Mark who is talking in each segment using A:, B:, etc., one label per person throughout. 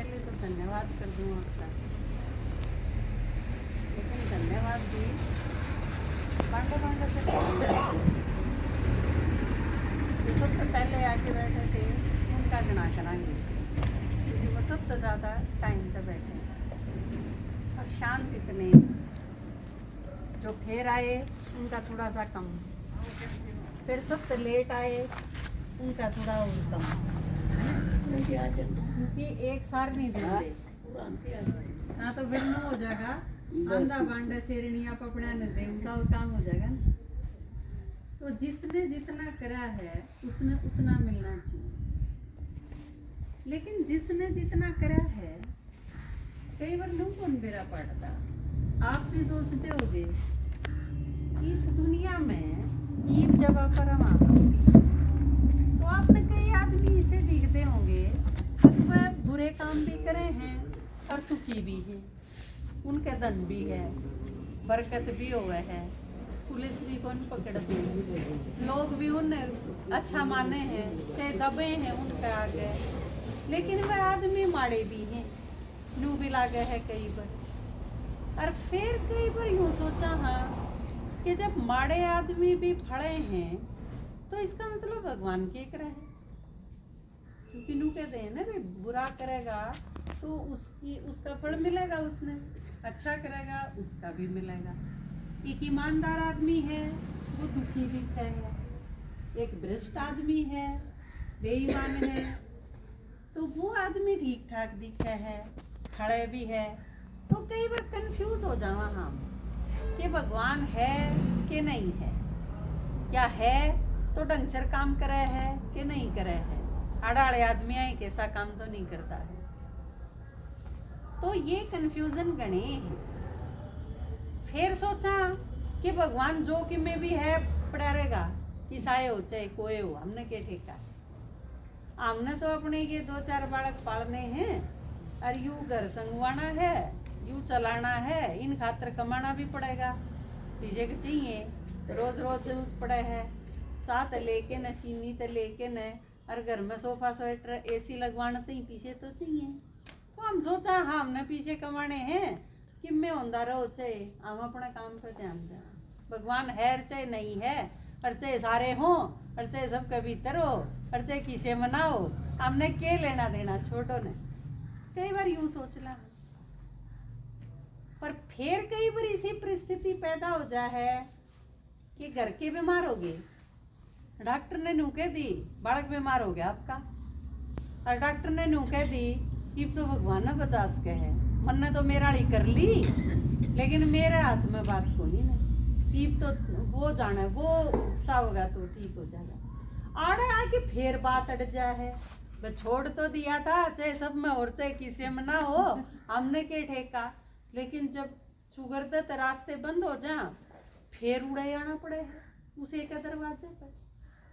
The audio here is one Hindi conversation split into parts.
A: पहले तो धन्यवाद कर दूँ आपका, लेकिन धन्यवाद भी बांडे बांडे से जो सबसे पहले आके बैठे थे उनका गणा कराएंगे, क्योंकि वो सबसे ज़्यादा टाइम पे बैठे और शांत इतने। जो फिर आए उनका थोड़ा सा कम, फिर सबसे लेट आए उनका थोड़ा और कम, क्योंकि एक सार नहीं देते। हाँ तो फिर हो जाएगा आंधा बांडा शेरनी आप अपने न दे सब काम हो जाएगा ना। तो जिसने जितना करा है उसने उतना मिलना चाहिए, लेकिन जिसने जितना करा है कई बार लोग कौन बेरा पड़ता। आप भी सोचते होगे इस दुनिया में ईद जब आप परम आता तो आपने कई आदमी इसे दिखते होंगे वह बुरे काम भी करे हैं और सुखी भी हैं, उनके धन भी है, बरकत भी हुआ है, पुलिस भी कौन पकड़ती है, लोग भी उन्हें अच्छा माने हैं, चाहे दबे हैं उनके आगे, लेकिन वह आदमी माड़े भी हैं, नू भी लागे है कई बार। और फिर कई बार यूँ सोचा हाँ कि जब माड़े आदमी भी फड़े हैं तो इसका मतलब भगवान के करे है, क्योंकि नू कहते हैं ना भाई बुरा करेगा तो उसका फल मिलेगा, उसने अच्छा करेगा उसका भी मिलेगा। एक ईमानदार आदमी है वो दुखी दिखेगा, एक भ्रष्ट आदमी है बेईमान है तो वो आदमी ठीक ठाक दिखे है, खड़े भी है। तो कई बार कंफ्यूज हो जावा हम कि भगवान है कि नहीं है, क्या है तो ढंग से काम करे है कि नहीं करे है, अड़ाले आदमी है कैसा काम तो नहीं करता है। तो ये कंफ्यूजन गणे हैं। फिर सोचा कि भगवान जो कि में भी है पड़ा रहेगा, किसाए हो चाहे कोई हो, हमने क्या ठेका, हमने तो अपने ये 2-4 बालक पालने हैं और यूं घर संगवाना है, यूं चलाना है, इन खातर कमाना भी पड़ेगा, पीछे के चाहिए, रोज रोज जरूरत पड़े है, चाह तो लेके न चीनी तो लेके न, और घर में सोफा स्वेटर एसी लगवाना तो ही पीछे तो चाहिए। तो हम सोचा हाँ हमने पीछे कमाने हैं कि मैं होंदा रहो चाहे हम अपने काम पर ध्यान दें, भगवान है चाहे नहीं है, और चाहे सारे हों और चाहे सबके भीतर हो और चाहे किसे मनाओ, हमने क्या लेना देना छोटो ने। कई बार यूं सोचला, पर फिर कई बार ऐसी परिस्थिति पैदा हो जा है कि घर के बीमार हो गए, डॉक्टर ने नू कह दी बालक बीमार हो गया आपका, और डॉक्टर ने नू कह दी इब तो भगवान ने 50 के है, मन ने तो मेरा ही कर ली लेकिन मेरे हाथ में बात को नहीं, इब तो वो जाना वो चाहोगा तो ठीक हो जाएगा। आड़े आके फिर बात अड़ जा है, मैं छोड़ तो दिया था चाहे सब में और चाहे किसी में ना हो, हमने के ठेका, लेकिन जब शुगर दे तो रास्ते बंद हो जा फिर उड़े आना पड़े उस एक दरवाजे पर,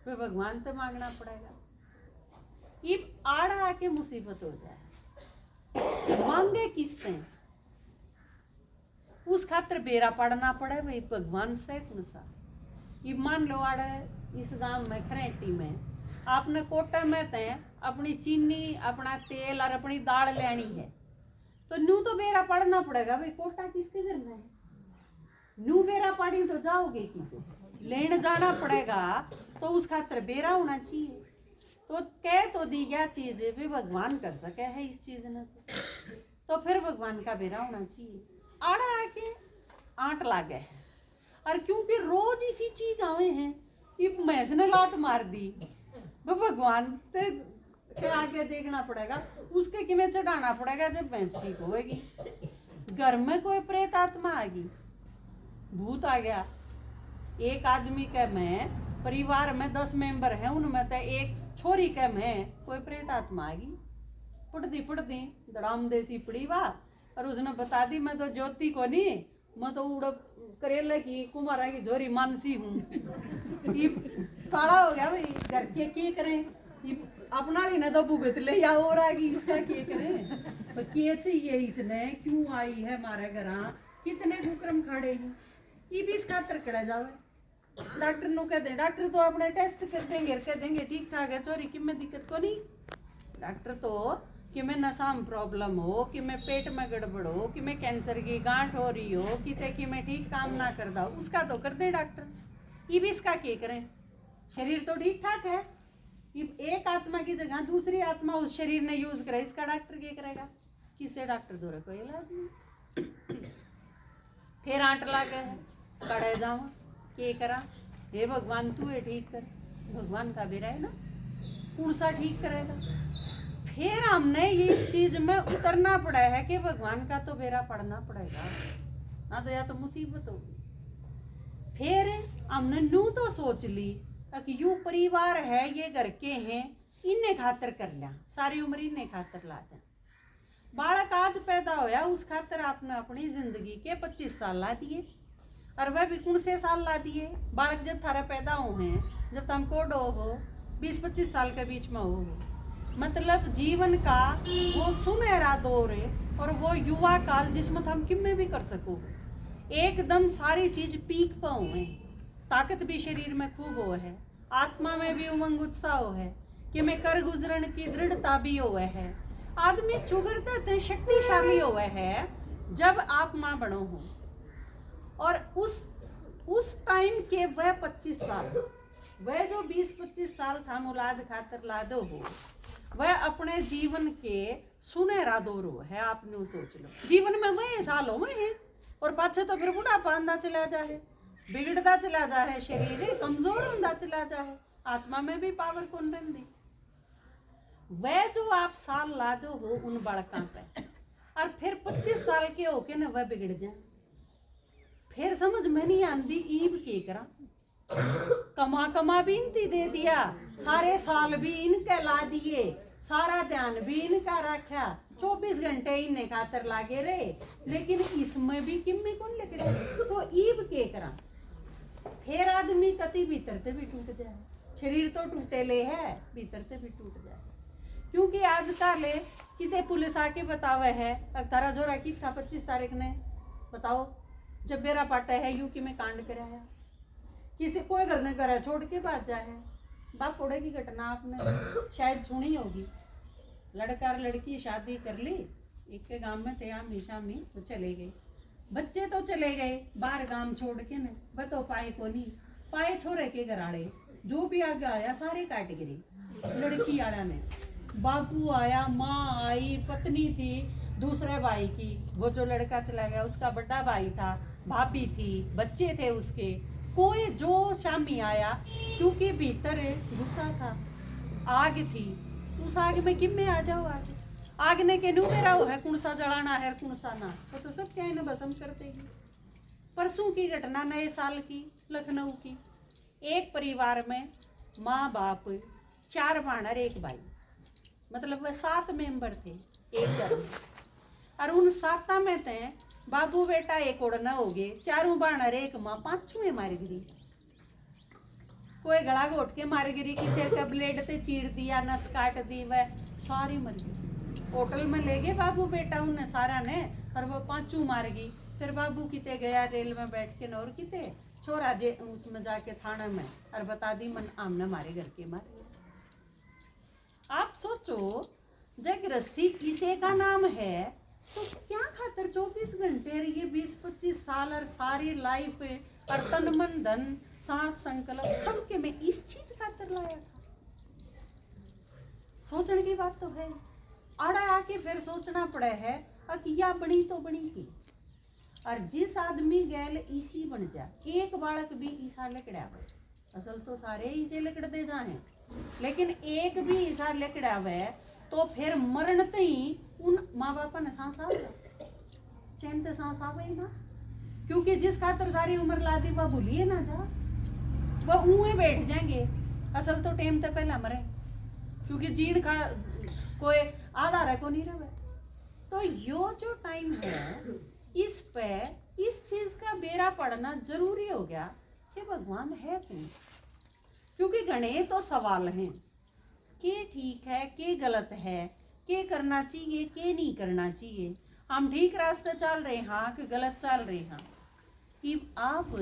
A: फिर भगवान तो मांगना पड़ेगा। इब आड़ आके मुसीबत हो जाए, मांगे किससे, उस खातर बेरा पड़ना पड़े भाई भगवान से कौन सा। इब मान लो आड़े इस गांव में खरेटी में आपने कोटे में ते अपनी चीनी अपना तेल और अपनी दाल लेनी है तो नू तो बेरा पड़ना पड़ेगा भाई, कोटा किसके घर में है, नू बेरा पड़ी तो जाओगे कि तो लेने जाना पड़ेगा, तो उस खातर बेरा होना चाहिए। तो कह तो दी गया चीज भी भगवान कर सके है इस चीज ने, तो फिर भगवान का बेरा होना चाहिए। आड़ा आके आंट लागे है, और क्योंकि रोज इसी चीज आवे हैं, ये भैंस ने लात मार दी, वो भगवान ते आगे देखना पड़ेगा, उसके किमें चढ़ाना पड़ेगा जब भैंस ठीक होगी। घर में कोई प्रेत आत्मा आ गई, भूत आ गया, एक आदमी के में परिवार में 10 मेंबर हैं, उनमें तो एक छोरी के में कोई प्रेत आत्मा आ गई, पड़ती दड़ाम देसी पड़ी वाह, और उसने बता दी मैं तो ज्योति को नहीं, मैं तो उड़ करेले की कुमारा की झोरी मानसी हूँ। साड़ा हो गया भाई, घर के करें, अपना ही ना तो भुगत ले या और आ गई, इसका क्या करें, तो क्या चाहिए इसने, क्यों आई है हमारे घर, कितने कुक्रम खाड़े हैं, ये भी इस खातर करा जावे। डॉक्टर नु कह दे, डॉक्टर तो अपने टेस्ट कर देंगे, कह देंगे ठीक ठाक है चोरी की में दिक्कत को नहीं, डॉक्टर तो कि मैं नशा में प्रॉब्लम हो, कि मैं पेट में गड़बड़ हो, कि मैं कैंसर की गांठ हो रही हो, कि मैं ठीक काम ना करता हूँ, उसका तो कर दे डॉक्टर। ये भी इसका क्या करें? शरीर तो ठीक ठाक है, एक आत्मा की जगह दूसरी आत्मा उस शरीर ने यूज करे, इसका डॉक्टर क्या करेगा? किसे डॉक्टर द्वारा कोई इलाज नहीं। फिर आंट लागे है, कड़े जाऊं के करा, हे भगवान तू ये ठीक कर, भगवान का भी रहे ना, कौन सा ठीक करेगा? फिर हमने ये इस चीज में उतरना पड़ा है कि भगवान का तो बेरा पड़ना पड़ेगा ना, तो या तो मुसीबत होगी। फिर हमने नू तो सोच ली कि यू परिवार है, ये घर के हैं, इन्हें खातर कर लिया, सारी उम्र इन्हें खातर ला दें। बालक आज पैदा होया, उस खातर आपने अपनी जिंदगी के 25 साल ला दिए, और वह भी कौन से साल ला दिए? बालक जब थारा पैदा हो हैं, जब तुम कोडो हो 20-25 साल के बीच में हो, मतलब जीवन का वो सुनहरा दौर है, और वो युवा काल जिसमें हम किम्मे भी कर सको, एकदम सारी चीज पीक पर हुए, ताकत भी शरीर में खूब हो है, आत्मा में भी उमंग उत्साह हो है, कि मैं कर गुजरन की दृढ़ता भी हो है, आदमी चुगरते थे शक्तिशाली हो है जब आप माँ बनो हो। और उस टाइम के वह 25 साल, वह जो 20-25 साल था मुलाद खातर लादो हो, वह अपने जीवन के सुनहरा दौर हो है। आपने सोच लो, जीवन में वह साल हो हैं, और पाछे तो फिर बुढ़ापा आंदा चला जाए, बिगड़ता चला जाए, शरीर कमजोर होता चला जाए, आत्मा में भी पावर कौन रही। वह जो आप साल लादो हो उन बालकों पे, और फिर 25 साल के होके न वह बिगड़ जाए, फिर समझ में नहीं आती ईब के करा, कमा भी इनती दे दिया, सारे साल भी इनके ला दिए, सारा ध्यान भी इनका रखा, 24 घंटे इन्हें खातर लागे रहे, लेकिन इसमें भी किम्मी कौन लकड़े, तो ईब के करा। फिर आदमी कति भीतर से भी टूट जाए, शरीर तो टूटे ले है, भीतर से भी टूट जाए। क्योंकि आजकल किसी पुलिस आके बतावे है, तारा जोरा की था 25 तारीख ने, बताओ जब बेरा पाटा है यू कि मैं कांड कराया, किसी कोई घर ने करा छोड़ के भाग जाए। बापोड़े की घटना आपने शायद सुनी होगी, लड़का और लड़की शादी कर ली, एक के गांव में थे, हमेशा में तो चले गए, बच्चे तो चले गए बाहर गांव छोड़ के ने, वह तो पाए को नहीं पाए, छोरे के घराड़े जो भी आगे आया सारे काट गिरी, लड़की आया ने, बापू आया, माँ आई, पत्नी थी दूसरे भाई की, वो जो लड़का चला गया उसका बड़ा भाई था, भाभी थी, बच्चे थे उसके, कोई जो शामी आया, क्योंकि भीतर गुस्सा था, आग थी, उस आग में किम में आ जाओ, आज आग ने के नू मेरा है, कौन सा जलाना है कौन सा ना, तो सब क्या है भस्म कर देगी। परसों की घटना नए साल की, लखनऊ की, एक परिवार में माँ बाप, 4 भाण और 1 भाई, मतलब वह 7 मेंबर थे एक घर में, और उन 7 में थे बाबू बेटा एक उड़ना हो गए, 4 भाण और 1 माँ, 5वें मार गिरी, कोई गला घोट के मार गिरी, किसी का ब्लेड से चीर दिया, नस काट दी, वह सारी मर गई। होटल में ले गए बाबू बेटा उन्हें सारा ने, और वो 5 मार गई। फिर बाबू किते गया रेल में बैठ के, नौर किते छोरा जे उसमें जाके थाना में, और बता दी मन आमने मारे घर के मारे। आप सोचो जब गृहस्थी इसे का नाम है, तो क्या खातर 24 घंटे ये 20-25 साल और सारी लाइफ और तन मन धन सांस संकल्प सबके में इस चीज खातर लाया था। सोचने की बात तो है, आड़ा आके फिर सोचना पड़े है कि या बनी तो बनी की, और जिस आदमी गैल इसी बन जा, एक बालक भी ईसा लकड़ा, असल तो सारे इसे लकड़ दे जाए, लेकिन एक भी ईसा लकड़ा हुए तो फिर मरण ही उन माँ बाप ने सांस आवेगा, चैन से सांस आवे ना, क्योंकि जिस खातर सारी उम्र ला दी वह भूलिए ना जा, वह ऊए बैठ जाएंगे, असल तो टेम तो पहला मरे, क्योंकि जीन का कोई आधार है को नहीं रहे। तो यो जो टाइम है इस पे इस चीज का बेरा पड़ना जरूरी हो गया कि भगवान है कौन, क्योंकि घने तो सवाल हैं के ठीक है के गलत है, के करना चाहिए के नहीं करना चाहिए, हम ठीक रास्ते चल रहे हैं कि गलत चल रहे हैं, कि आप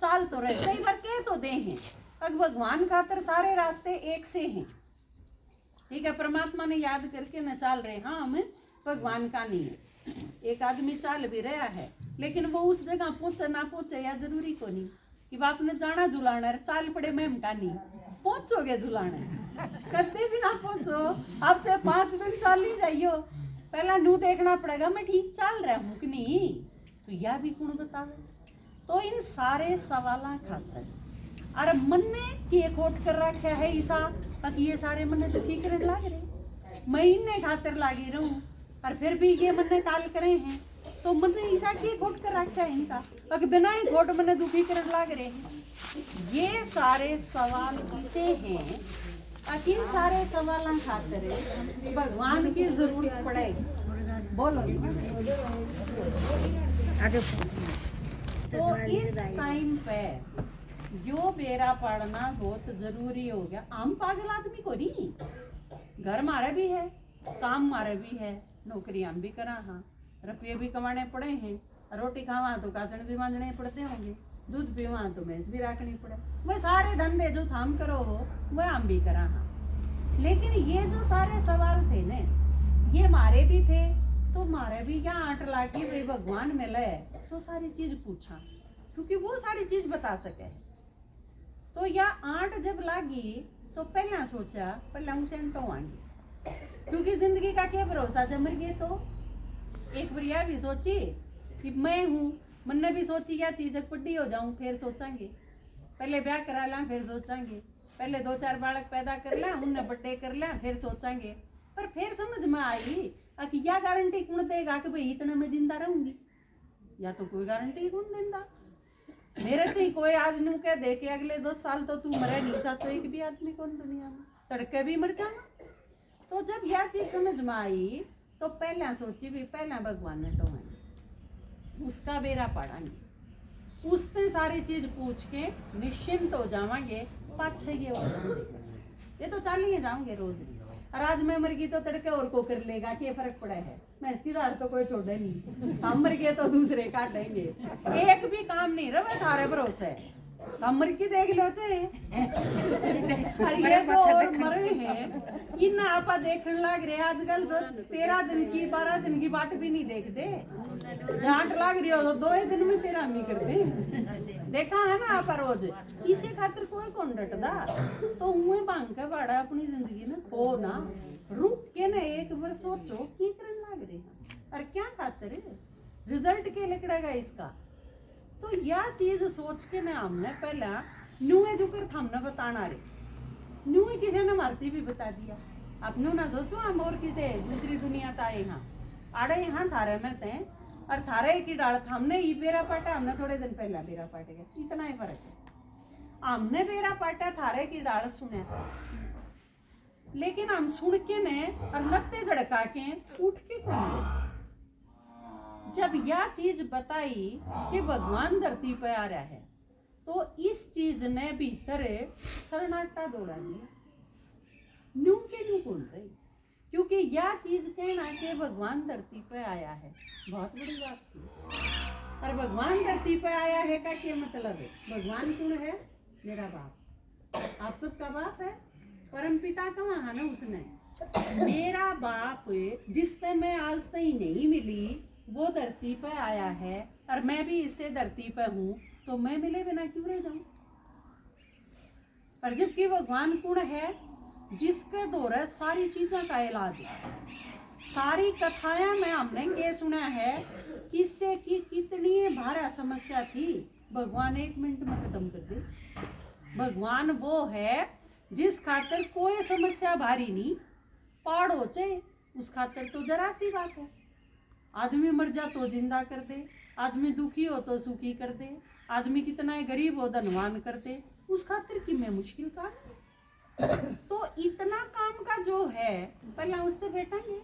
A: चाल तो रहे, कई बार कह तो दे हैं अब भगवान खातर सारे रास्ते एक से हैं, ठीक है, परमात्मा ने याद करके न चाल रहे, हाँ हमें भगवान का नहीं है। एक आदमी चाल भी रहा है लेकिन वो उस जगह पहुंचे ना पहुंचे या जरूरी को नहीं कि बाप ने जाना झुलाना है, चाल पड़े मैम का नहीं पहुंचोगे झुलाने, कभी भी ना पहुंचो, आप चाहे 5 दिन चाल ही जाइयो, पहला नू देखना पड़ेगा मैं ठीक चल रहा हूँ कि नहीं, तो यह भी कौन बतावे। तो इन सारे सवालों खातर अरे मन ने कि खोट कर रखा है ईसा, बाकी ये सारे मन तो ठीक करने लाग रहे, मैं इन्हें खातर लागी रहूं और फिर भी ये मन ने काल करे हैं, तो मन ने ईसा की खोट कर रखा है इनका, बाकी बिना ही खोट मन दुखी करने लाग रहे हैं। ये सारे सवाल इसे हैं ताकि इन सारे सवालों खातर भगवान की जरूरत पड़ेगी। बोलो तो इस टाइम पे जो बेरा पड़ना बहुत जरूरी हो गया। हम पागल आदमी को नहीं, घर मारे भी है, काम मारे भी है, नौकरी हम भी करा, हाँ रुपये भी कमाने पड़े हैं, रोटी खावा तो कासन भी मांजने पड़ते होंगे, दूध पीवा तो भैंस भी रखनी पड़े, वह सारे धंधे जो थाम करो हो वह हम भी करा, हाँ। लेकिन ये जो सारे सवाल थे ने ये मारे भी थे, तो मारे भी क्या 8 लाख की भाई भगवान मिले तो सारी चीज पूछा क्योंकि वो सारी चीज बता सके। तो या 8 जब लागी तो पहला सोचा पहला हुसैन तो आएंगे, क्योंकि जिंदगी का क्या भरोसा, जब मर गए तो एक बार यह भी सोची कि मैं हूँ, मन ने भी सोची यह चीज बड़ी हो जाऊं फिर सोचेंगे, पहले ब्याह करा ला फिर सोचेंगे, पहले 2-4 बालक पैदा कर ला उन्हें बड्डे कर ला फिर सोचेंगे। पर फिर समझ में आई कि क्या गारंटी कौन देगा कि भाई इतना मैं जिंदा रहूंगी, या तो कोई गारंटी कौन देता। मेरे से कोई आज नू कह दे कि अगले 10 साल तो तू मरे नहीं सा, तो एक भी आदमी कौन दुनिया में तड़के भी मर जाना। तो जब यह चीज समझ में आई तो पहला सोची भी पहला भगवान ने तो उसका बेरा पड़ांगे, उसने सारी चीज पूछ के निश्चिंत हो जावांगे, पाछे ये तो चल ही जाऊंगे रोज, और आज मैं मर गई तो तड़के और को कर लेगा, क्या फर्क पड़ा है, मैं इसकी दार तो कोई छोड़े नहीं, हम मर गए तो दूसरे काटेंगे, एक भी काम नहीं रहा सारे भरोसे, हम मर की देख लो चे ये जो और मरे हैं इन आपा देखने लग रहे आजकल तो 13 दिन की 12 दिन की बाट भी नहीं देखते, जाट लग रही हो तो 2 दिन में 13 नहीं करते, देखा है ना आप रोज, इसे खातिर कोई कौन डटदा। तो हुए भांग के बाड़ा अपनी जिंदगी ना खो ना, रुक के ना एक बार सोचो की करने लग रहे हैं और क्या खातिर रिजल्ट के लिखड़ेगा इसका। तो यह चीज सोच के ना हमने पहला न्यूए जो कर हमने बताना रे, न्यूए किसी ने मारती भी बता दिया, अपने ना सोचो हम और किसे दूसरी दुनिया था यहाँ आड़े यहाँ थारे में थे और थारे की डाल हमने ये बेरा पाटा, हमने थोड़े दिन पहला बेरा पाट गया, इतना ही फर्क है। हमने बेरा पाटा थारे की डाल सुने था, लेकिन हम सुन के ने और लत्ते झड़का के उठ के कौन, जब यह चीज बताई कि भगवान धरती पे आ रहा है तो इस चीज ने भीतर सन्नाटा दौड़ा दिया, न्यू के न्यू बोल रही, क्योंकि यह चीज कहना कि भगवान धरती पे आया है बहुत बड़ी बात थी। और भगवान धरती पे आया है का क्या मतलब है, भगवान कौन है, मेरा बाप, आप सबका बाप है, परम पिता कहाँ है ना, उसने मेरा बाप जिससे मैं आज तक नहीं मिली वो धरती पे आया है और मैं भी इससे धरती पे हूँ, तो मैं मिले बिना क्यों रह जाऊं। पर जबकि भगवान कौन है, जिसके द्वारा सारी चीजों का इलाज है, सारी कथाएं में हमने ये सुना है किससे की कितनी भारी समस्या थी, भगवान 1 मिनट में खत्म कर दे। भगवान वो है जिस खातर कोई समस्या भारी नहीं, पहाड़ हो चाहे उस खातर तो जरा सी बात है, आदमी मर जा तो जिंदा कर दे, आदमी दुखी हो तो सुखी कर दे, आदमी कितना गरीब हो धनवान कर दे, उस खातिर की मैं मुश्किल काम। तो इतना काम का जो है पहला उससे बैठेंगे,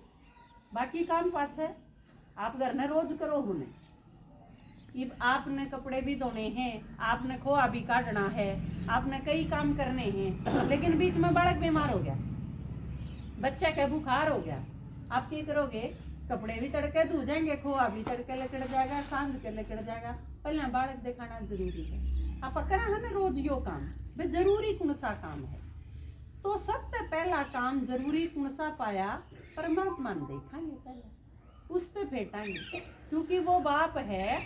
A: बाकी काम पाछे आप घर में रोज करो होने, आपने कपड़े भी धोने हैं, आपने खोआ भी काटना है, आपने कई काम करने हैं, लेकिन बीच में बालक बीमार हो गया, बच्चा का बुखार हो गया, आप क्या करोगे, कपड़े भी तड़के धो जाएंगे, खोआ भी तड़के लेकर जाएगा, सांझ के लेकर जाएगा, पहले बालक दिखाना जरूरी है। आप करा है ना रोज यो काम, वे जरूरी कौन सा काम है। तो सबसे पहला काम जरूरी कौन सा पाया? परमात्मा ने देखांगे पहले, उससे फेटांगे, क्योंकि वो बाप है।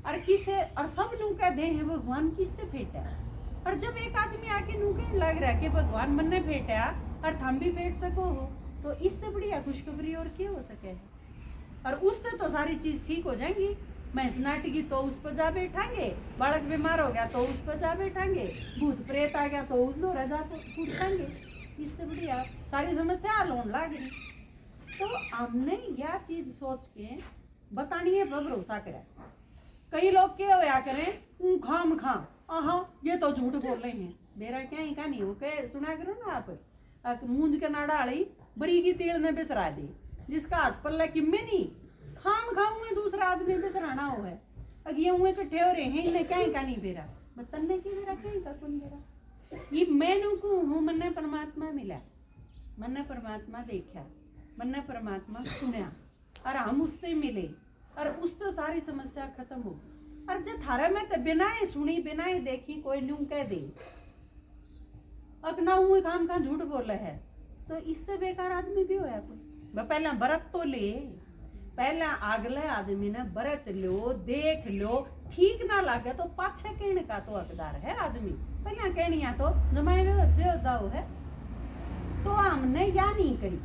A: और किसे और सब नू कह दे हैं भगवान किससे फेटा। और जब एक आदमी आके नू कहने लग रहा है कि भगवान मन ने फेटा और थम भी फेट सको हो, तो इससे बढ़िया खुशखबरी और क्या हो सके है। और उससे तो सारी चीज ठीक हो जाएंगी। भैंस नाटगी तो उस पर जा बैठांगे, बालक बीमार हो गया तो उस पर जा बैठांगे, भूत प्रेत आ गया तो उस दोरा जा पूछांगे। इससे बढ़िया सारी समस्या लोन लाग रही। तो हमने यह चीज सोच के बतानी है, भरोसा करे। कई लोग क्या होया करें खाम खा ये तो झूठ बोल रहे हैं, मेरा क्या ही कहानी हो के सुना करो ना आप। मूंज के नाड़ा वाली बड़ी की तेल ने बिसरा दी, जिसका हाथ पल्ला किम्मे नहीं, खाम खाऊंगे दूसरा आदमी बिसराना हो है। अब ये हुए इकट्ठे हो रहे हैं, इन्हें क्या ही कहानी बेरा बतने की बेरा क्या ही का कौन बेरा। ये मैनू को हूँ, मन ने परमात्मा मिला, मन ने परमात्मा देखा, मन ने परमात्मा सुना और हम उससे मिले और उससे सारी समस्या खत्म हो गई। और जो थारे में तो बिना ही सुनी बिना ही देखी कोई न्यू कह दे अकना हुए काम का झूठ बोले है, तो इससे बेकार आदमी भी होया कोई। पहला व्रत तो ले, पहला अगले आदमी ने व्रत लो, देख लो, ठीक ना लगे तो पाछे कहने का तो हकदार है आदमी। पहला कहनिया तो जमाए बेदाओ है। तो हमने या नहीं करी,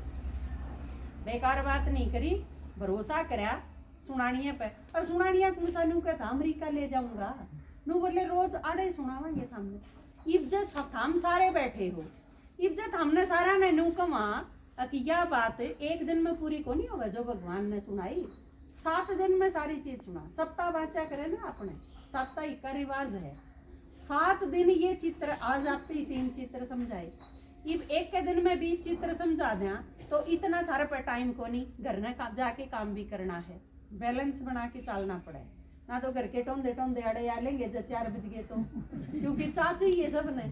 A: बेकार बात नहीं करी, भरोसा करया सुनानिया पे। और सुनानिया कौन सा नू कहता अमरीका ले जाऊंगा, नू बोले रोज आड़े सुनावांगे हमने। इज्जत हम सारे बैठे हो, इज्जत हमने सारा ने नू कमा कि यह बात एक दिन में पूरी को नहीं होगा जो भगवान ने सुनाई। 7 दिन में सारी चीज सुना। सप्ताह वाचा करे ना अपने, साप्ताहिक का रिवाज है। 7 दिन ये चित्र आज आपते 3 चित्र समझाए, इब एक के दिन में 20 चित्र समझा दें तो इतना थारे पर टाइम को नहीं, घर ने जाके काम भी करना है, बैलेंस बना के चलना पड़े ना। तो घर के टोंदे टोंदे अड़े आ लेंगे जब 4 बज गए तो, क्योंकि चाची ये सब ने।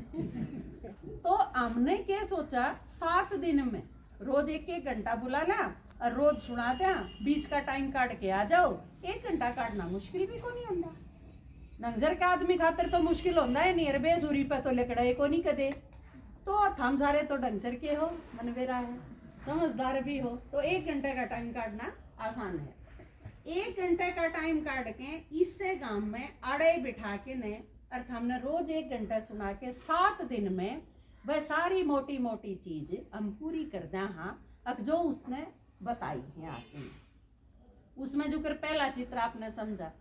A: तो हमने क्या सोचा 7 दिन में रोज 1-1 घंटा बुला ला और रोज सुना दिया, बीच का टाइम काट के आ जाओ। 1 घंटा काटना मुश्किल भी को नहीं होता, नंजर के आदमी खातर तो मुश्किल होता है नहीं, बेसूरी पे तो लकड़े को नहीं कदे। तो हम सारे तो ढंगसर के हो, मनवेरा है, समझदार भी हो, तो 1 घंटे का टाइम काटना आसान है। 1 घंटे का टाइम काट के इससे गांव में आड़े बिठा के ने अर्थ हमने रोज 1 घंटा सुना के 7 दिन में वह सारी मोटी मोटी चीज हम पूरी कर दें। हाँ अब जो उसने बताई है आपने, उसमें जो कर पहला चित्र आपने समझा,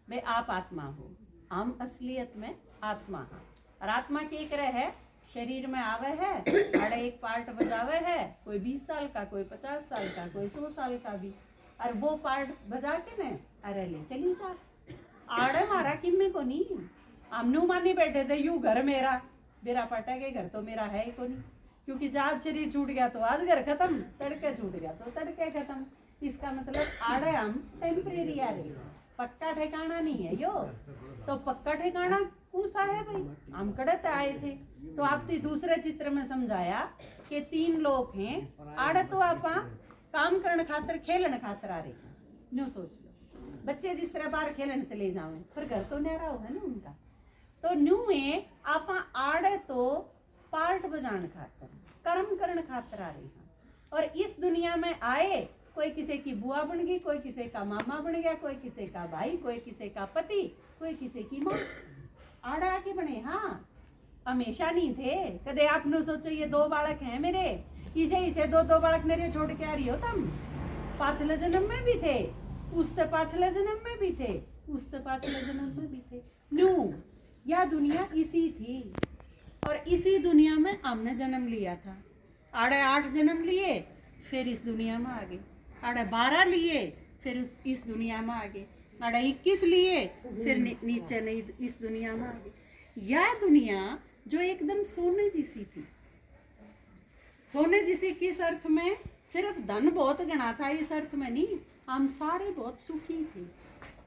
A: वे आप आत्मा हो, हम असलियत में आत्मा है। और आत्मा के एक रहे शरीर में आवे है, अड़े एक पार्ट बजावे है, कोई 20 साल का, कोई 50 साल का, कोई 100 साल का भी। और वो पार्ट बजा के ने अरे ले चली जा आड़े मारा किम्मे को नहीं। हम नू मानी बैठे थे यू घर मेरा पाटा के घर तो मेरा है ही को नहीं, क्योंकि आज शरीर छूट गया तो आज घर खत्म, तड़के छूट गया तो तड़के खत्म। इसका मतलब आड़े हम टेम्परेरी आ रही, पक्का ठिकाना नहीं है यो। तो पक्का ठिकाना कौन सा है भाई, हम कड़ते आए थे। तो आपने दूसरे चित्र में समझाया कि 3 लोग हैं, आड़े तो आप काम करने खातर खेलने खातर आ रहे हैं। न्यू सोच लो, बच्चे जिस तरह बाहर खेलने चले जाओ पर घर तो न्यारा हो है ना उनका। तो न्यू है आप आड़े तो पार्ट बजाने खातर, कर्म करने खातर आ रहे हैं। और इस दुनिया में आए, कोई किसी की बुआ बन गई, कोई किसी का मामा बन गया, कोई किसी का भाई, कोई किसी का पति, कोई किसी की माँ, आड़े आके बने। हाँ हमेशा नहीं थे। कदे आपने सोचो ये 2 बालक हैं मेरे, इसे 2 बालक मेरे छोड़ के आ रही हो तुम। पाछले जन्म में भी थे, उससे पाछले जन्म में भी थे, उससे पाछले जन्म में भी थे। न्यू यह दुनिया इसी थी और इसी दुनिया में हमने जन्म लिया था। आड़े 8 जन्म लिए फिर इस दुनिया में आ गए, आड़े 12 लिए फिर इस दुनिया में आ गए, आड़े 21 लिए फिर नीचे नहीं इस दुनिया में आ गए। यह दुनिया जो एकदम सोने जैसी थी, सोने जैसी किस अर्थ में, सिर्फ धन बहुत गणा था इस अर्थ में नहीं, हम सारे बहुत सुखी थे,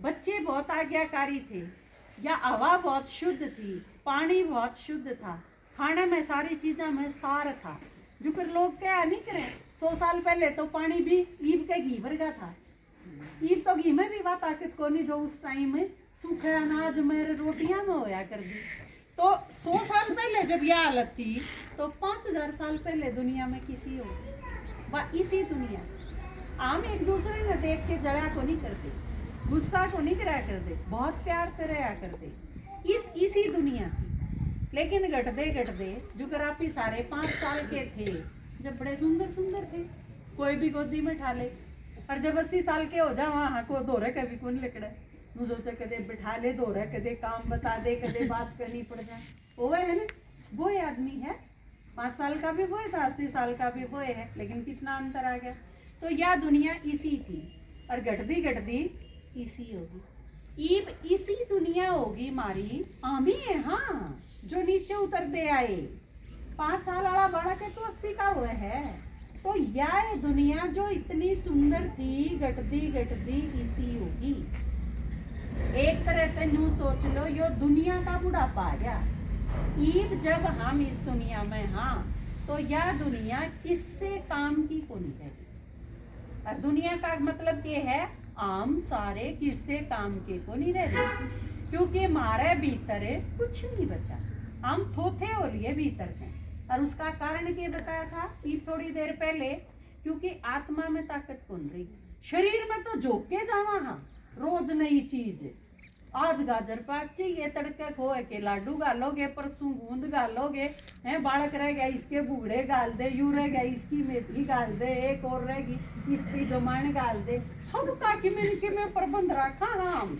A: बच्चे बहुत आज्ञाकारी थे, या हवा बहुत शुद्ध थी, पानी बहुत शुद्ध था, खाने में सारी चीज़ों में सार था। जो कर लोग क्या नहीं करें, 100 साल पहले तो पानी भी ईब के घी वर्गा था। ईब तो घी में भी बात ताकत को नहीं, जो उस टाइम में सूखे अनाज में रोटियां में होया कर दी। तो 100 साल पहले जब यह हालत थी तो 5000 साल पहले दुनिया में किसी हो व इसी दुनिया हम एक दूसरे ने देख के जड़ा को नहीं करते, गुस्सा को नहीं करा करते, बहुत प्यार से रहा करते, इसी दुनिया थी। लेकिन घटते जो करापी सारे 5 साल के थे, जब बड़े सुंदर सुंदर थे, कोई भी गोदी में ठा ले, और जब 80 साल के हो जा वहाँ को दोहरे कभी कौन लिकड़े मुझे कदे बिठा ले दोहरे, कदे काम बता दे, कदे बात करनी पड़ जाए, वो है ना, वो आदमी है। 5 साल का भी वो था, 80 साल का भी वो है, लेकिन कितना अंतर आ गया। तो यह दुनिया इसी थी और घटती इसी होगी। ईब इसी दुनिया होगी मारी आमी है, हाँ, जो नीचे उतरते आए। 5 साल वाला बालक है तो 80 का हुआ है। तो यह दुनिया जो इतनी सुंदर थी घटती इसी होगी। एक तरह से न्यू सोच लो, यो दुनिया का बुढ़ापा आ गया। ईब जब हम इस दुनिया में, हाँ, तो यह दुनिया किससे काम की को नहीं रहेगी। और दुनिया का मतलब ये है आम सारे किससे काम के को नहीं रह, क्योंकि हमारे भीतर कुछ नहीं बचा, हम थोथे हो लिए भीतर के। और उसका कारण क्या बताया था ये थोड़ी देर पहले, क्योंकि आत्मा में ताकत कौन रही, शरीर में तो झोंके जावा, हाँ, रोज नई चीज, आज गाजर पाक चाहिए, तड़के खोए के लाडू गालोगे, परसों गूंद गालोगे, हैं, बालक रह गया इसके बुगड़े गाल दे, यू रह गया इसकी मेथी गाल दे, एक और रहेगी इसकी जमाइन गाल दे, सबका किमें प्रबंध रखा हम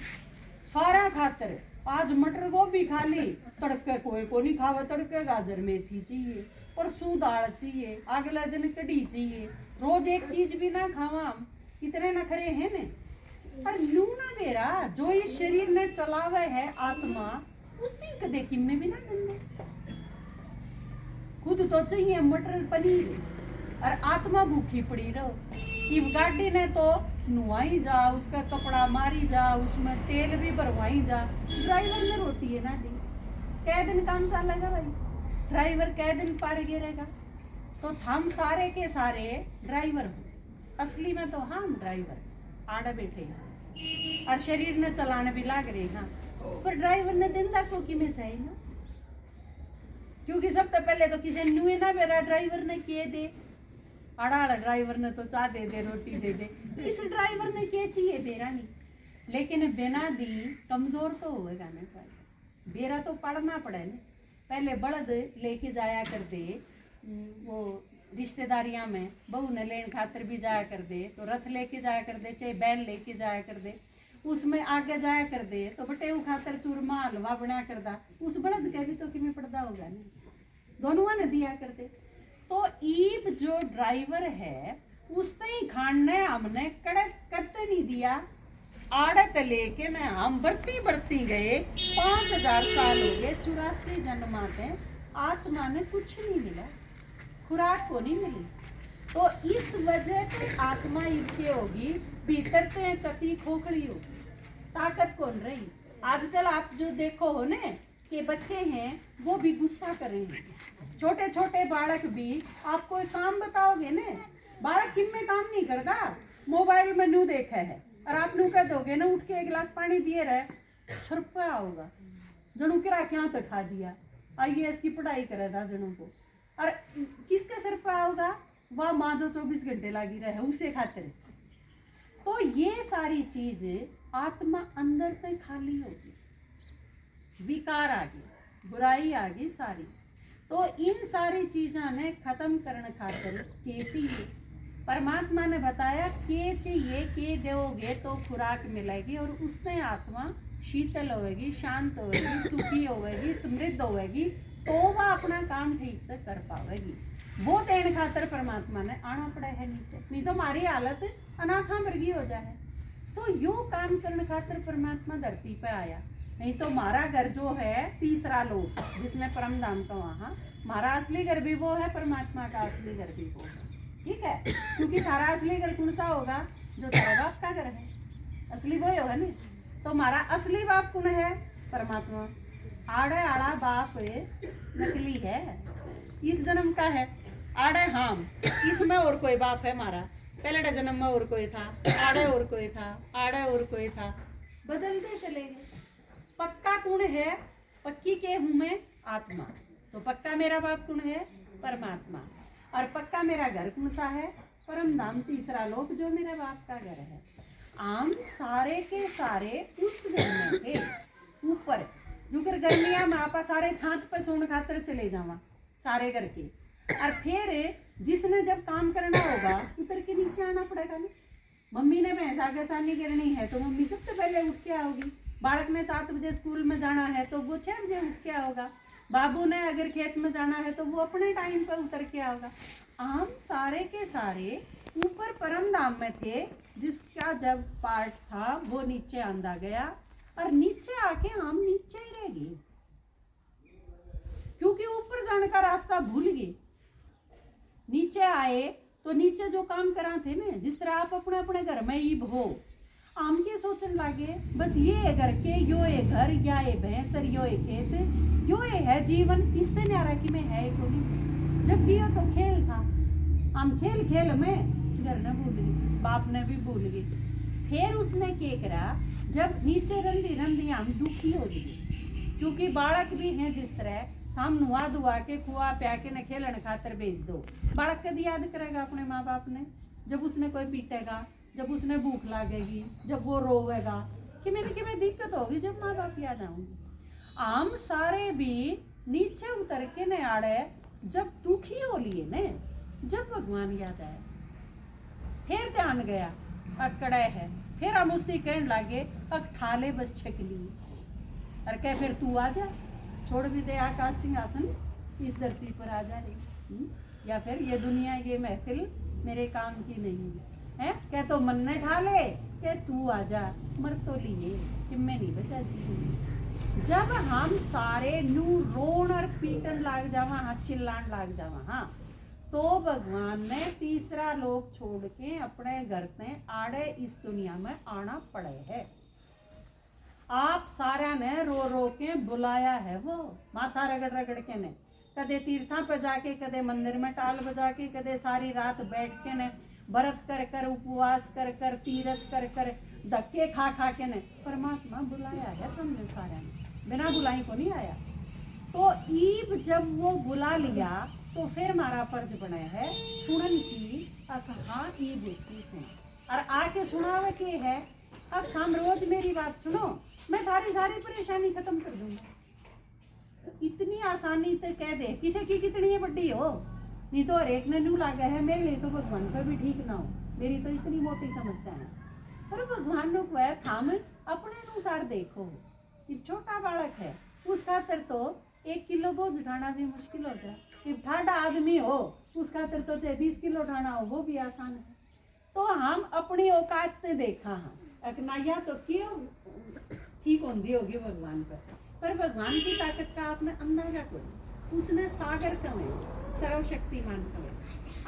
A: सारा खातर। आज मटर गोभी खा ली, तड़के कोई को नहीं खावा, तड़के गाजर मेथी चाहिए, परसों दाल चाहिए, अगले दिन कढ़ी चाहिए, रोज एक चीज भी ना खावा हम, कितने नखरे हैं ने। पर लूना बेरा जो इस शरीर ने चलावे है आत्मा, उसने कदे किम्मे भी ना गंदे, खुद तो चाहिए मटर पनीर, और आत्मा भूखी पड़ी रहो कि गाड़ी ने तो नुआई जा, उसका कपड़ा मारी जा, उसमें तेल भी भरवाई जा, ड्राइवर ने रोटी है ना दी, कै दिन काम चलेगा भाई, ड्राइवर कै दिन पार गिरेगा। तो हम सारे के सारे ड्राइवर हो, असली में तो हम ड्राइवर आड़े बैठे हैं और शरीर ने चलाने भी लाग रहे, हाँ, पर ड्राइवर ने दिन तक को में सही ना, क्योंकि सबसे पहले तो किसी नुए ना मेरा ड्राइवर ने किए दे, आड़ा ड्राइवर ने तो चाह दे दे, रोटी दे दे, इस ड्राइवर ने क्या चाहिए बेरा नहीं, लेकिन बिना दी कमजोर तो होएगा ना ड्राइवर, बेरा तो पढ़ना पड़े ना। पहले बड़द लेके जाया कर दे, वो रिश्तेदारियां में बहू ने लेन खातर भी जाया कर दे, तो रथ लेके जाया कर दे, चाहे बैल लेके जाया कर दे, उसमें आगे जाया कर दे, तो बटेऊ खातर चूरमा हलवा बना कर दा, उस बड़द के भी तो किमें पड़दा होगा ना, दोनों ने दिया कर दे। तो ईब जो ड्राइवर है उसने ही खाने हमने कड़क करते नहीं दिया, आड़त लेके न हम बढ़ती गए, 5000 साल हो गए, 84 जन्माते आत्मा ने कुछ नहीं मिला, खुराक को नहीं मिली। तो इस वजह से आत्मा इनके होगी, भीतर से कति खोखली होगी, ताकत कौन रही। आजकल आप जो देखो हो ने कि बच्चे हैं वो भी गुस्सा करेंगे, छोटे छोटे बालक भी, आप कोई काम बताओगे ने, बालक किम में काम नहीं करता, मोबाइल में न्यू देखा है, और आप न्यू कह दोगे ना उठ के 1 गिलास पानी दिए रहे, रुपया होगा, जनू किरा क्या तो उठा दिया, IAS की पढ़ाई करे था जनू को, और किसके सिर पे होगा, वह माँ जो 24 घंटे लगी रहे उसे खातिर। तो ये सारी चीज आत्मा अंदर से खाली होगी, विकार आ गई, बुराई आ गई सारी। तो इन सारी चीज़ों ने खत्म करने खातिर के चाहिए, परमात्मा ने बताया के चाहिए, के दोगे तो खुराक मिलेगी, और उसमें आत्मा शीतल होगी, शांत होगी, सुखी होगी, समृद्ध होगी, तो वह अपना काम ठीक से कर पाएगी। वो देने खातर परमात्मा ने आना पड़ा है नीचे, नहीं तो हमारी हालत अनाथा वर्गी हो जाए। तो यो काम करने खातर परमात्मा धरती पे आया, नहीं तो हमारा घर जो है तीसरा लोक जिसने परम धाम का, वहाँ हमारा असली घर भी वो है, परमात्मा का असली घर भी वो है, ठीक है। क्योंकि थारा असली घर कौन सा होगा, जो तारा बाप का घर है, असली वो होगा ना। तो हमारा असली बाप कौन है, परमात्मा। आड़े आड़ा बाप नकली है, इस जन्म का है, आड़े हम, इसमें और कोई बाप है हमारा, पहले जन्म में और कोई था, आड़े और कोई था, आड़े और कोई था, बदलते चले गए। पक्का कौन है, पक्की के हूँ मैं आत्मा, तो पक्का मेरा बाप कौन है? परमात्मा। और पक्का मेरा घर कौन सा है? परम धाम, तीसरा लोक जो मेरे बाप का घर है। आम सारे के सारे उस घर में थे ऊपर, जुगर गर्मिया में आपा सारे छात पे सोने खातर चले जावा सारे घर के, और फिर जिसने जब काम करना होगा उतर के नीचे आना पड़ेगा ना। मम्मी ने भैंस आगे सानी करनी है तो मम्मी सबसे पहले उठ के आओगी। बालक ने 7 बजे स्कूल में जाना है तो वो 6 बजे उठ के आओगा। बाबू ने अगर खेत में जाना है तो वो अपने टाइम पर उतर के आओगा। हम सारे के सारे ऊपर परम धाम में थे, जिसका जब पार्ट था वो नीचे आंदा गया, और नीचे आके हम नीचे ही रह गए, क्योंकि ऊपर जाने का रास्ता भूल गए। नीचे आए तो नीचे जो काम करा थे ना, जिस तरह आप अपने अपने घर में ईब हो, आम के सोचने लगे बस ये घर के, यो ये घर, या ये भैंस, यो ये खेत, यो ये है जीवन, इससे न्यारा कि मैं है कोई। जब भी तो खेल था, हम खेल खेल में घर ने भूल गए, बाप ने भी भूल गए। फिर उसने क्या करा, जब नीचे रंदी रंदी हम दुखी हो गए, क्योंकि बालक भी हैं जिस तरह हम नुआ दुआ के खुआ प्या के न खेलन खातर भेज दो, बालक कभी याद करेगा अपने माँ बाप ने? जब उसने कोई पीटेगा, जब उसने भूख लागेगी, जब वो रोवेगा कि मेरी दिक्कत होगी, जब माँ बाप याद आऊंगी। आम सारे भी नीचे उतर के न आड़े जब दुखी हो लिए ने, जब भगवान याद आया, फिर ध्यान गया अकड़े है, फिर हम उसने कहने लगे अक ठाले बस छकली, और कह फिर तू आ जा, छोड़ भी दे आकाश सिंहासन, इस धरती पर आ जाए, या फिर ये दुनिया ये महफिल मेरे काम की नहीं है। कह तो मन ने ठाले, कह तू आ जा, मर तो लिए कि मैं नहीं बचा जी। जब हम सारे नू रोन और पीटन लाग जावा, हाँ चिल्लान लाग जावा, हाँ, तो भगवान ने तीसरा लोक छोड़ के अपने घर से आड़े इस दुनिया में आना पड़े है। आप सारा ने रो रो के बुलाया है, वो माथा रगड़ रगड़ के ने, कदे तीर्था पे जाके, कदे मंदिर में टाल बजा के, कदे सारी रात बैठ के ने, व्रत कर कर, उपवास कर कर, तीरथ कर कर, धक्के खा खा के ने परमात्मा बुलाया है तुमने सारा ने, बिना बुलाई को नहीं आया। तो ईब जब वो बुला लिया तो फिर हमारा फर्ज बना है सुनन की, हाँ ईब उसकी सुन, और आके सुनावे के है, अब हम रोज मेरी बात सुनो, मैं थारी सारी परेशानी खत्म कर दूंगा। तो इतनी आसानी से कह दे, किसी की कितनी बड़ी हो, नहीं तो हर एक ने नू लागा है, मेरे लिए तो भगवान का भी ठीक ना हो, मेरी तो इतनी मोटी समस्या है। पर भगवान ने कहा थाम अपने अनुसार देखो, कि छोटा बालक है उस खातर तो 1 किलो बोझ उठाना भी मुश्किल हो जाए, कि ठाडा आदमी हो उस खातर तो चाहे 20 किलो उठाना हो वो भी आसान है। तो हम अपनी औकात से देखा, हम अकनाया तो क्यों ठीक होंगी होगी भगवान पर भगवान की ताकत का आपने अंदाजा करो, उसने सागर कमे, सर्वशक्तिमान कमे,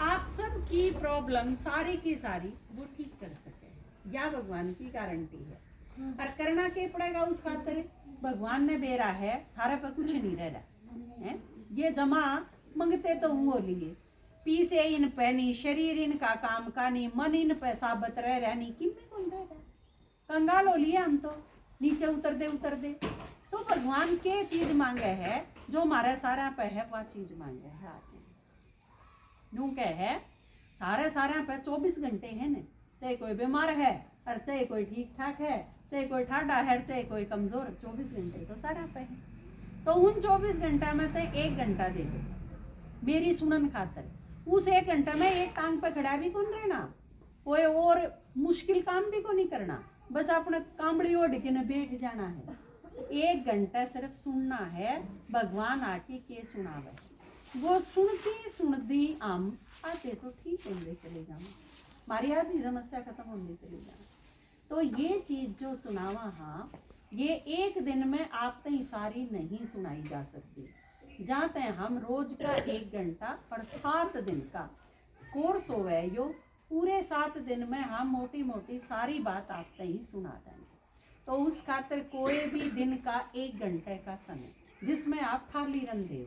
A: आप सब की प्रॉब्लम सारी की सारी वो ठीक कर सके, या भगवान की गारंटी है। और करना क्या पड़ेगा उस खातिर, भगवान ने बेरा है, थारे पर कुछ नहीं रह रहा है, ये जमा मंगते तो वो लिए, पीसे इन पैनी, शरीर इनका काम का नहीं, मन इन पे साबत रह रहनी, किम में कौन रह रहा, कंगाल हो लिए हम तो, नीचे उतर दे। तो भगवान के चीज मांगे है, जो हमारे सारा पे है वह चीज मांगे है आपने, नू कह है सारे सारा पे 24 घंटे है ने, चाहे कोई बीमार है और चाहे कोई ठीक ठाक है, चाहे कोई ठाडा है, चाहे कोई कमजोर, 24 घंटे तो सारा पे है। तो उन 24 घंटा में से 1 घंटा दे दो मेरी सुनन खातर, उस 1 घंटा में एक टांग पे खड़ा भी कौन रहना, कोई और मुश्किल काम भी को नहीं करना, बस अपने कामड़ी ओढ़ के न बैठ जाना है, 1 घंटा सिर्फ सुनना है। भगवान आके के सुनावे, वो सुनती हम आते तो ठीक होंगे चले जाना, हमारी आधी समस्या खत्म होने चले जाना। तो ये चीज जो सुनावा, हाँ ये एक दिन में आप तक सारी नहीं सुनाई जा सकती, जाते हैं हम रोज का 1 घंटा और 7 दिन का कोर्स हो है यो, पूरे 7 दिन में हम मोटी मोटी सारी बात आप तक ही सुना देंगे। तो उस खातिर कोई भी दिन का 1 घंटे का समय जिसमें आप खाली रन दे,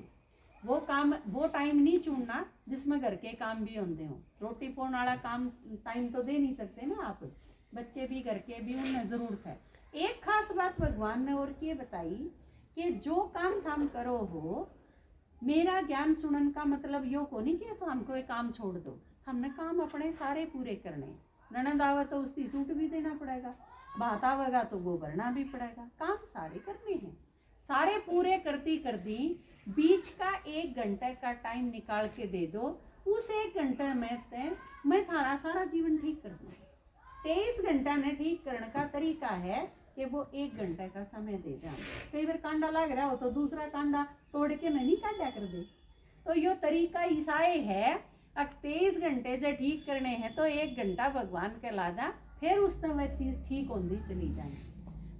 A: वो काम वो टाइम नहीं चुनना जिसमें घर के काम भी होते हो, रोटी पोण वाला काम टाइम तो दे नहीं सकते ना आप, बच्चे भी घर के भी उन्हें जरूरत है। एक खास बात भगवान ने और ये बताई कि जो काम थाम करो हो, मेरा ज्ञान सुनन का मतलब यो को नहीं कि तो हमको एक काम छोड़ दो, हमने काम अपने सारे पूरे करने। ननद आवे तो उसकी सूट भी देना पड़ेगा, बात आवेगा तो वो भरना भी पड़ेगा, काम सारे करने हैं। सारे पूरे करती करती बीच का 1 घंटे का टाइम निकाल के दे दो, उस 1 घंटे में मैं थारा सारा जीवन ठीक कर दूँ। 23 घंटा ने ठीक करने का तरीका है कि वो 1 घंटे का समय दे दें। कई बार कांडा लग रहा हो तो दूसरा कांडा तोड़ के नहीं काटा कर दे। तो यो तरीका ईसाई है। अब 23 घंटे जो ठीक करने हैं तो 1 घंटा भगवान के लादा, फिर उससे वह चीज़ ठीक होती चली जाए।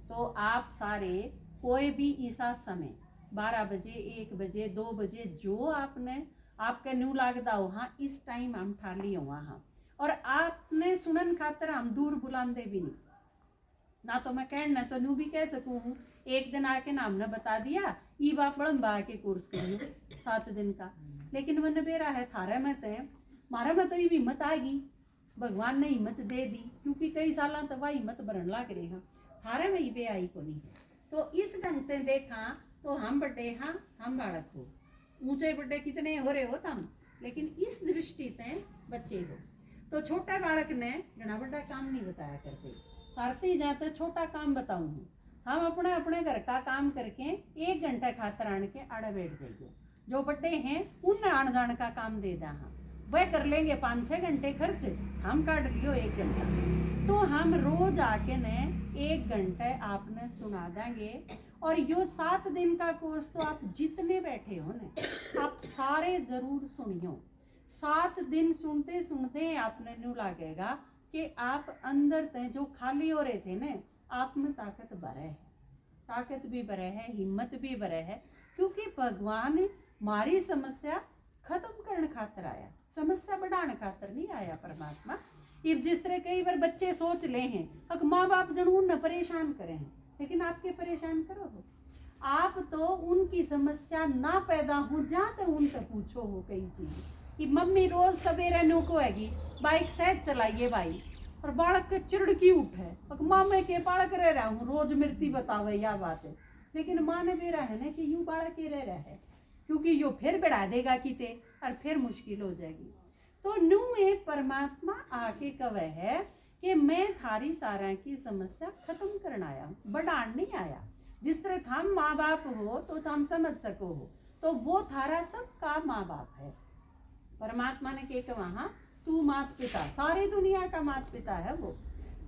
A: तो आप सारे कोई भी ईसा समय 12 बजे 1 बजे 2 बजे जो आपने आपके न्यू लागदा हो, हाँ इस टाइम हम ठाली हो वहाँ, और आपने सुनन खातर हम दूर बुलाते भी नहीं ना। तो मैं कहना तो न्यू भी कह सकूँ हूँ, एक दिन आके नाम ने बता दिया ई बाप बड़म्बा के कोर्स करियो 7 दिन का, लेकिन मैंने बेरा है थारे में तो मारे में तो ये हिम्मत आ गई, भगवान ने हिम्मत दे दी, क्योंकि कई साल तो वह हिम्मत भरन लग रहे हैं, थारे में ही बे आई को नहीं। तो इस ढंग से देखा तो हम बड़े हाँ हम बालक हो, ऊंचे बड़े कितने हो रहे हो तुम, लेकिन इस दृष्टि से बच्चे हो। तो छोटा बालक ने घना बड़ा काम नहीं बताया करते जाते छोटा काम बताऊँ, हम अपने अपने घर का काम करके 1 घंटे खातर आने के आड़े बैठ जाइए। जो बड़े हैं उन आन जान का काम दे दा, हाँ वह कर लेंगे 5-6 घंटे खर्च, हम काट लियो 1 घंटा। तो हम रोज आके ने 1 घंटे आपने सुना देंगे, और यो 7 दिन का कोर्स तो आप जितने बैठे हो ना आप सारे जरूर सुनियो। 7 दिन सुनते सुनते आपने न्यू लगेगा कि आप अंदर ते जो खाली हो रहे थे ना, आप में ताकत भरे है, ताकत भी भरे है, हिम्मत भी भरे है, क्योंकि भगवान हमारी समस्या खत्म करने खातर आया, समस्या बढ़ाने खातर नहीं आया परमात्मा। इब जिस तरह कई बार बच्चे सोच ले हैं अगर माँ बाप जरूर न परेशान करें हैं, लेकिन आपके परेशान करो हो, आप तो उनकी समस्या ना पैदा हो जाते उनसे पूछो हो कई चीज कि मम्मी रोज सवेरे नो को आएगी बाइक सहज चलाइए भाई, और बालक के चिड़की उठे माँ मैं के बालक रह रहा हूँ रोज मृत्यु बतावे या बात है, लेकिन माँ ने बेरा है ना कि यूं बालक के रह रहा है, क्योंकि यो फिर बढ़ा देगा किते और फिर मुश्किल हो जाएगी। तो न्यू में परमात्मा आके कवे है कि मैं थारी सारा की समस्या खत्म करना आया, बढ़ान नहीं आया। जिस तरह थम माँ बाप हो तो थम समझ सको हो, तो वो थारा सबका माँ बाप है। परमात्मा ने के वहाँ तू मात पिता, सारी दुनिया का मात पिता है वो।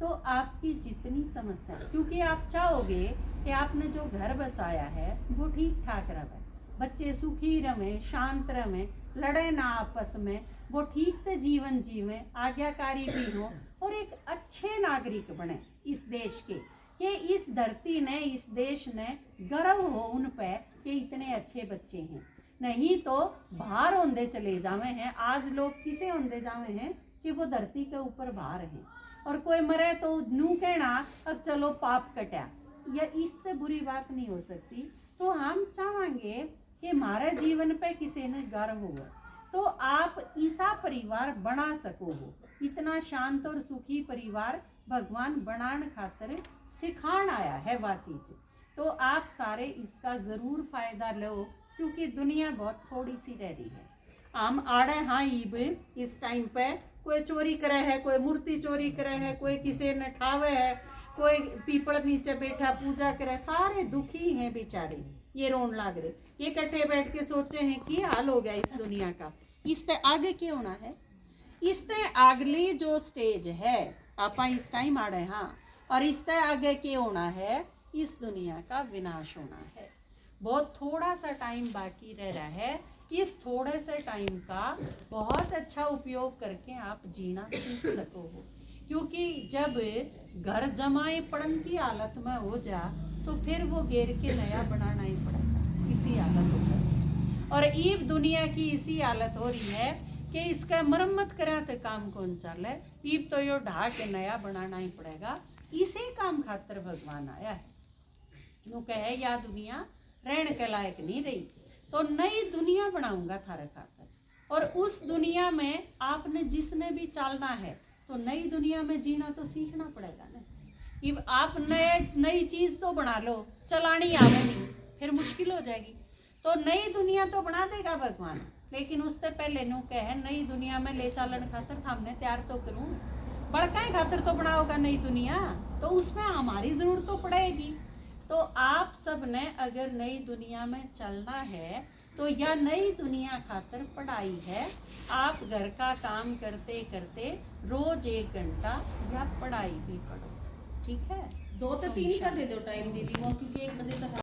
A: तो आपकी जितनी समस्या, क्योंकि आप चाहोगे कि आपने जो घर बसाया है वो ठीक ठाक रहे, बच्चे सुखी रहे, शांत रहे, लड़े ना आपस में, वो ठीक से जीवन जीवे, आज्ञाकारी भी हो और एक अच्छे नागरिक बने इस देश के, कि इस धरती ने इस देश ने गर्व हो उन पे कि इतने अच्छे बच्चे हैं। नहीं तो बाहर होंदे चले जावे हैं। आज लोग किसे होंदे जावे हैं कि वो धरती के ऊपर बाहर हैं, और कोई मरे तो नू कहना अब चलो पाप कटा, या इससे बुरी बात नहीं हो सकती। तो हम चाहेंगे कि हमारे जीवन पे किसी ने गर्व हुआ, तो आप ऐसा परिवार बना सको हो, इतना शांत और सुखी परिवार भगवान बनाने खातिर सिखान आया है वह चीज। तो आप सारे इसका जरूर फायदा लो, क्योंकि दुनिया बहुत थोड़ी सी रह रही है। हम आड़े हाँ ईब इस टाइम पे कोई चोरी करे है, कोई मूर्ति चोरी करे है, कोई किसी ने ठावे है, कोई पीपल नीचे बैठा पूजा करे, सारे दुखी हैं बेचारे, ये रोन लाग रहे, ये कट्ठे बैठ के सोचे हैं कि हाल हो गया इस दुनिया का। इससे आगे क्या होना है, इससे अगली जो स्टेज है आप इस टाइम आ रहे हाँ, और इससे आगे क्या होना है, इस दुनिया का विनाश होना है। बहुत थोड़ा सा टाइम बाकी रह रहा है, इस थोड़े से टाइम का बहुत अच्छा उपयोग करके आप जीना सीख सको हो, क्योंकि जब घर जमाए पड़न की हालत में हो जा तो फिर वो घेर के नया बनाना ही पड़ेगा, इसी हालत होकर। और ईब दुनिया की इसी हालत हो रही है कि इसका मरम्मत करा तो काम कौन चल है, ईब तो यो ढा के नया बनाना ही पड़ेगा। इसी काम खातिर भगवान आया है, यूँ कहे या दुनिया रहने के लायक नहीं रही, तो नई दुनिया बनाऊंगा थारे खातिर, और उस दुनिया में आपने जिसने भी चलना है तो नई दुनिया में जीना तो सीखना पड़ेगा ना। अब आप नई चीज तो बना लो, चलानी आवे नहीं, फिर मुश्किल हो जाएगी। तो नई दुनिया तो बना देगा भगवान, लेकिन उससे पहले नू कहे नई दुनिया में ले चलन खातर हमने तैयार तो करूं, बड़का खातर तो बनाओगा नई दुनिया, तो उसमें हमारी जरूरत तो पड़ेगी। तो आप सब ने अगर नई दुनिया में चलना है तो यह नई दुनिया खातर पढ़ाई है। आप घर का काम करते करते रोज 1 घंटा या पढ़ाई भी पढ़ो, ठीक है।
B: 2 से 3 का दे दो टाइम दीदी, वो क्योंकि 1 बजे तक